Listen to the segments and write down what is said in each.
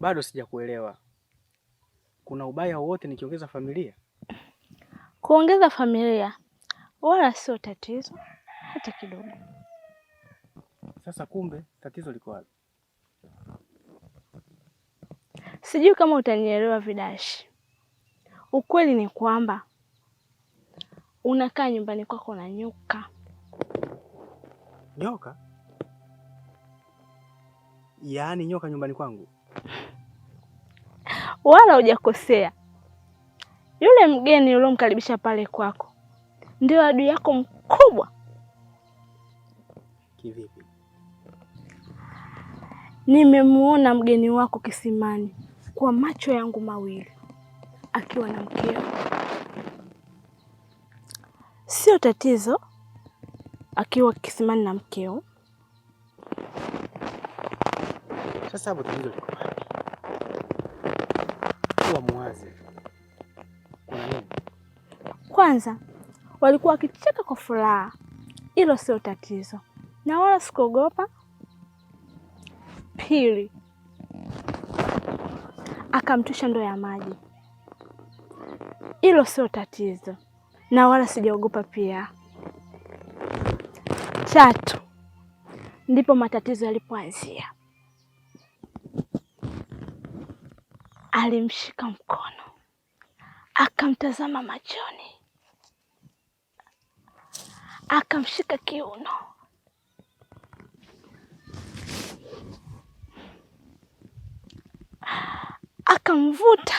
Bado sijakuelewa. Kuna ubaya wowote nikiongeza familia? Kuongeza familia wala sio tatizo hata kidogo. Sasa kumbe tatizo liko wapi? Sijui kama utanielewa Vidashi. Ukweli ni kwamba unakaa nyumbani kwako na nyoka. Nyoka? Yaani nyoka nyumbani kwangu? Wala hujakosea. Yule mgeni uliomkaribisha pale kwako ndio adui yako mkubwa. Kivipi? Nimemuona mgeni wako kisimani kwa macho yangu mawili akiwa na mkeo. Sio tatizo akiwa kisimani na mkeo. Sasa hapo tatizo liko wapi? Kuwa muwazi. Kuna nini? Kwanza walikuwa wakicheka kwa furaha. Hilo sio tatizo na wala sikuogopa. Pili, akamtusha ndoo ya maji. Hilo sio tatizo na wala sijaogopa pia. Tatu, ndipo matatizo yalipoanzia. Alimshika mkono, akamtazama machoni, akamshika kiuno, akamvuta,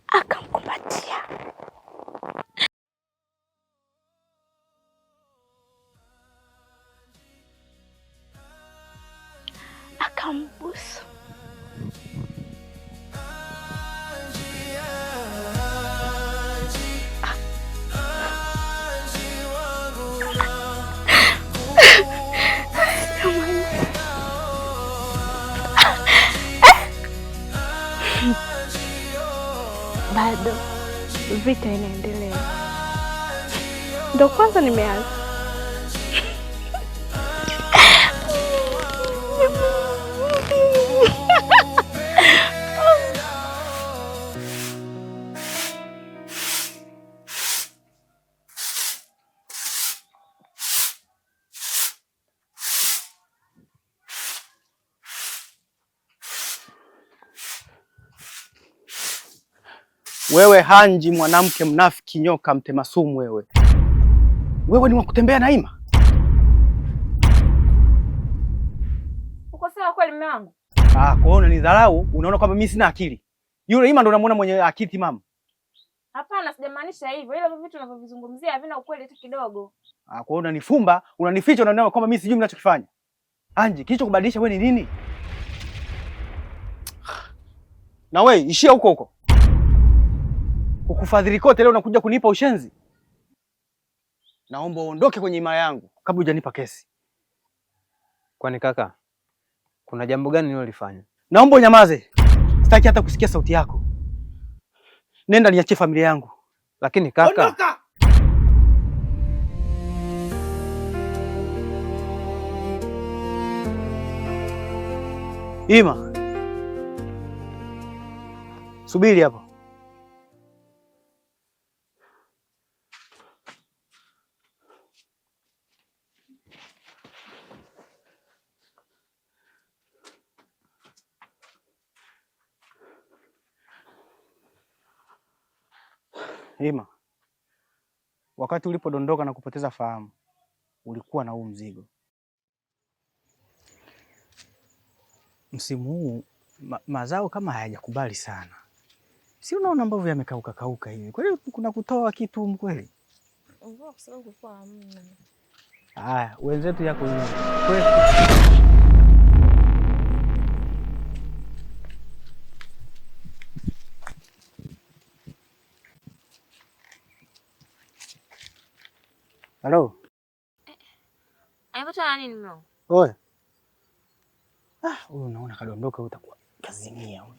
akamkumbatia, akambusu. Bado vita inaendelea. Ndo kwanza nimeanza. Wewe Hanji, mwanamke mnafiki, nyoka mtema sumu wewe. Wewe ni wa kutembea na Ima? Uko sawa kweli mume wangu? Kwa hiyo unanidharau, unaona kwamba mimi sina akili. Yule Ima ndo unamuona mwenye akili timamu. Hapana, sijamaanisha hivyo. Ila vitu unavyovizungumzia havina ukweli hata kidogo. Kwa hiyo unanifumba, unanificha, unaona kwamba mimi sijui ninachokifanya. Hanji, kilicho kubadilisha wewe ni nini? Na wewe ishia huko huko. Kukufadhili kote leo unakuja kunipa ushenzi. Naomba uondoke kwenye Ima yangu kabla hujanipa kesi. Kwani kaka, kuna jambo gani nilolifanya? Naomba unyamaze. Sitaki hata kusikia sauti yako. Nenda niachie familia yangu. Lakini kaka, ondoka! Ima, subiri hapo. Ima, wakati ulipodondoka na kupoteza fahamu, ulikuwa na huu mzigo. Msimu huu mazao kama hayajakubali sana. Si unaona ambavyo yamekauka kauka hivi. Kwa hiyo kuna kutoa kitu mkweli. Ngoja kwa sababu kwa hamna. Haya, wenzetu yako hivi. Halo. Amepata nini mume wangu? Oe. Huyu unaona kadondoka, utakuwa kazimia huyu.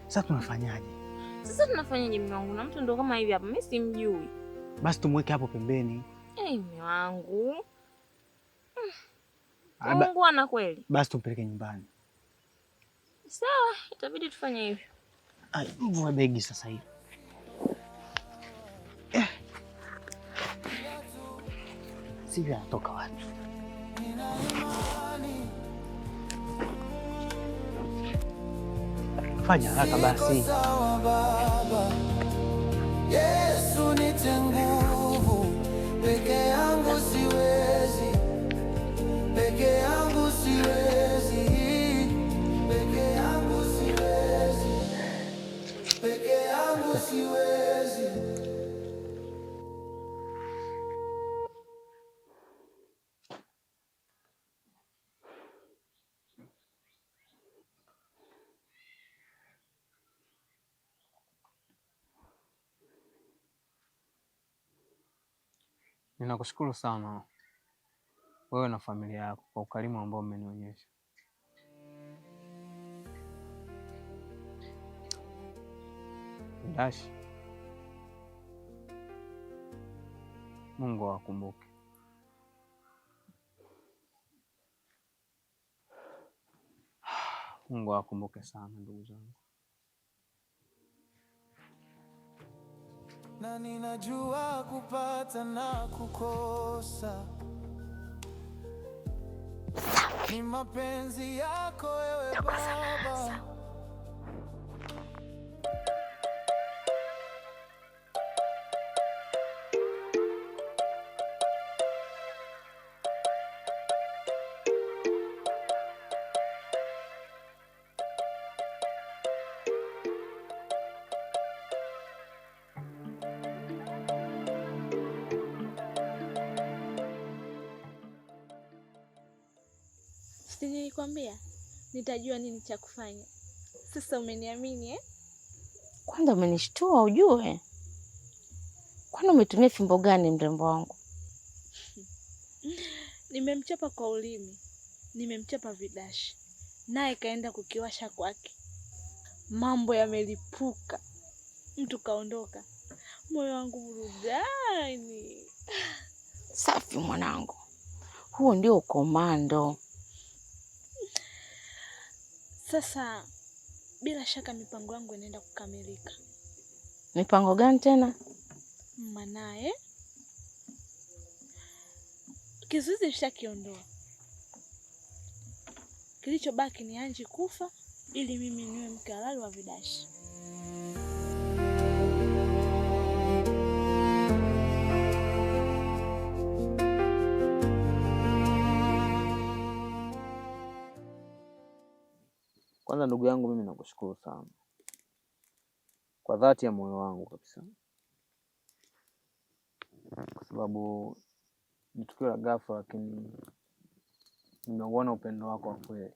Sasa tunafanyaje? Mume wangu? Na mtu ndo kama hivi hapa, mimi simjui. Basi tumweke hapo pembeni. Mume wangu. Mungu ana kweli. Basi tumpeleke nyumbani. Sawa, itabidi tufanye hivyo. Ai, mvua begi sasa hivi. Sivyo anatoka wapi? Fanya haraka basi. Yesu nitie nguvu, peke yangu siwezi, peke yangu siwezi, peke yangu siwezi, peke yangu siwezi. Ninakushukuru sana wewe na familia yako kwa ukarimu ambao mmenionyesha. Dashi, Mungu awakumbuke. Mungu awakumbuke sana ndugu zangu. Na ninajua kupata na kukosa ni mapenzi yako wewe Baba. Nilikwambia nitajua nini cha kufanya. Sasa umeniamini eh? Kwanza umenishtua ujue. Kwani umetumia fimbo gani mrembo wangu? Nimemchapa kwa ulimi, nimemchapa vidashi, naye kaenda kukiwasha kwake. Mambo yamelipuka, mtu kaondoka, moyo wangu burudani. Safi mwanangu, huo ndio komando. Sasa bila shaka mipango yangu inaenda kukamilika. Mipango gani tena? Manaye kizuizi nishakiondoa. Kilichobaki ni Anji kufa ili mimi niwe mke halali wa Vidashi. Kwanza ndugu yangu, mimi nakushukuru sana kwa dhati ya moyo wangu kabisa, kwa sababu ni tukio la ghafla, lakini nimeuona upendo wako wa kweli.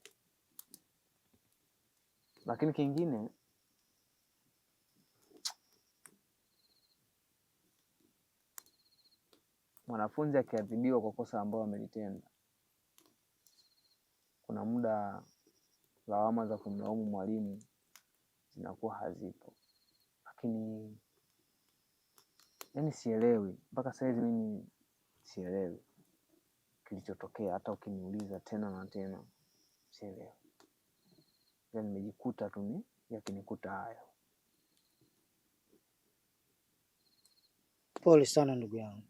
Lakini kingine, mwanafunzi akiadhibiwa kwa kosa ambalo amelitenda, kuna muda lawama za kumlaumu mwalimu zinakuwa hazipo. Lakini sielewi mpaka sasa hivi, mimi sielewi kilichotokea. Hata ukiniuliza tena na tena sielewi. Nimejikuta tu yakinikuta hayo. Pole sana ndugu yangu.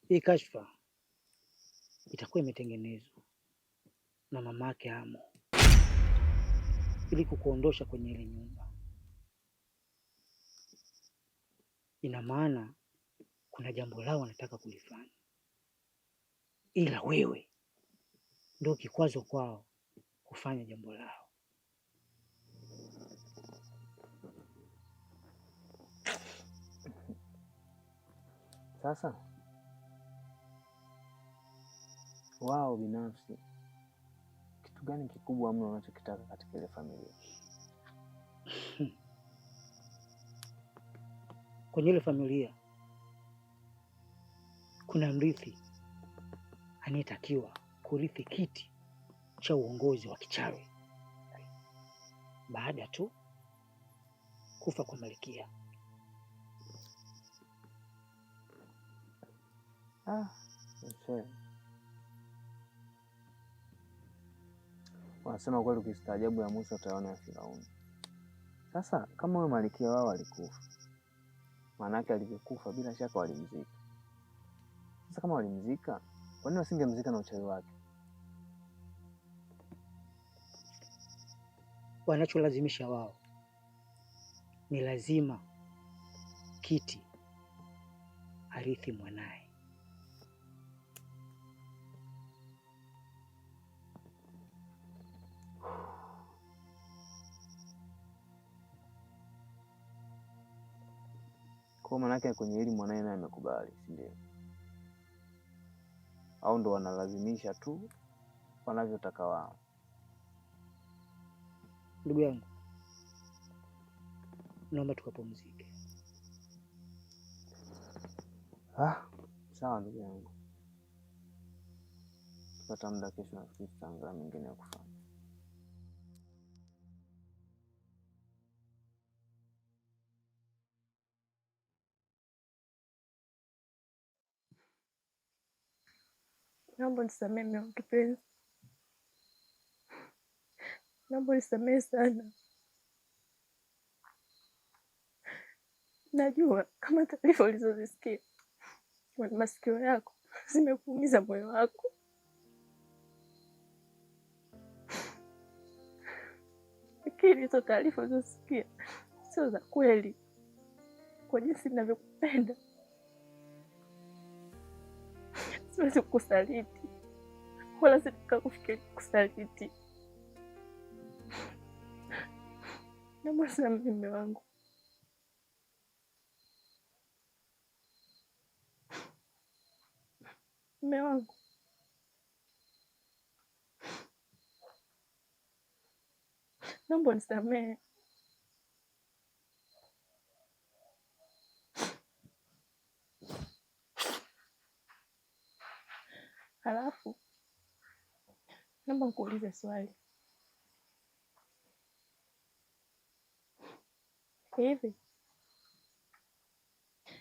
Hii kashfa itakuwa imetengenezwa na mamake Amo ili kukuondosha kwenye ile nyumba. Ina maana kuna jambo lao wanataka kulifanya, ila wewe ndio kikwazo kwao kufanya jambo lao. Sasa wao binafsi, kitu gani kikubwa mno wanachokitaka katika ile familia? Kwenye ile familia kuna mrithi anayetakiwa kurithi kiti cha uongozi wa kichawi baada tu kufa kwa Malkia. Mzee. Wanasema kweli ukistaajabu ya Musa utaona ya Firauni. Sasa kama huyo malkia wao alikufa, maanake alivyokufa bila shaka walimzika. Sasa kama walimzika, kwa nini wasingemzika na uchawi wake? Wanacholazimisha wao ni lazima Kiti arithi mwanaye. Kwa maanake kwenye hili mwanaye naye amekubali, si ndio? Au ndo wanalazimisha tu wanavyotaka wao? Ndugu yangu, naomba tukapumzike. Sawa ndugu yangu, tupata muda kesho nafikiri tutaangalia mengine ya kufanya. Naomba nisamehe mume wangu kipenzi, naomba nisamehe sana. Najua kama taarifa ulizozisikia kwenye masikio yako zimekuumiza moyo wako, lakini hizo taarifa ulizosikia sio za kweli. Kwa jinsi ninavyokupenda, siwezi kukusaliti wala sitaka kufikiria kukusaliti. Naomba nisamehe mume wangu. Mume wangu, naomba nisamehe. Halafu naomba nikuulize swali. Hivi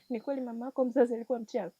ni kweli mama yako mzazi alikuwa mchawi?